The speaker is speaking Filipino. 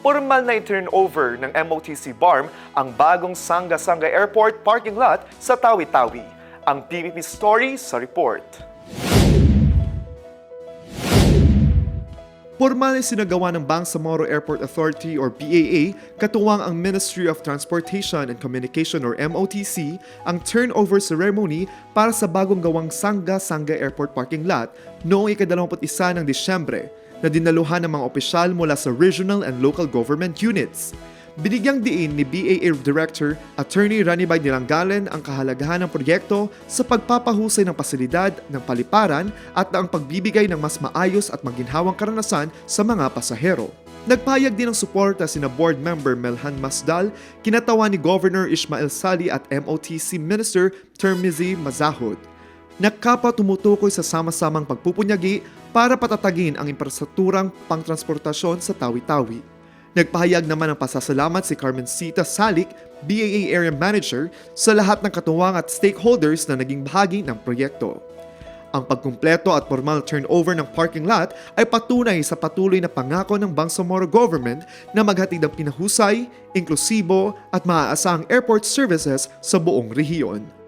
Formal na i-turnover ng MOTC BARM ang bagong Sanga-Sanga Airport parking lot sa Tawi-Tawi. Ang PPP story sa report. Formal na sinagawa ng Bangsamoro Airport Authority or BAA, katuwang ang Ministry of Transportation and Communication or MOTC, ang turnover ceremony para sa bagong gawang Sanga-Sanga Airport parking lot noong ika-21 ng Disyembre, na dinaluhan ng mga opisyal mula sa regional and local government units. Binigyang diin ni BAA Director Attorney Ranibay Nilanggalan ang kahalagahan ng proyekto sa pagpapahusay ng pasilidad ng paliparan at ang pagbibigay ng mas maayos at maginhawang karanasan sa mga pasahero. Nagpahayag din ng suporta sina Board Member Melhan Masdal, kinatawan ni Governor Ismael Sali at MOTC Minister Termizi Mazahod. Nakapa tumutukoy sa sama-samang pagpupunyagi para patatagin ang infrastrukturang pangtransportasyon sa Tawi-Tawi. Nagpahayag naman ng pasasalamat si Carmencita Salik, BAA Area Manager, sa lahat ng katuwang at stakeholders na naging bahagi ng proyekto. Ang pagkumpleto at formal turnover ng parking lot ay patunay sa patuloy na pangako ng Bangsamoro Government na maghatid ng pinahusay, inklusibo at maaasahang airport services sa buong rehiyon.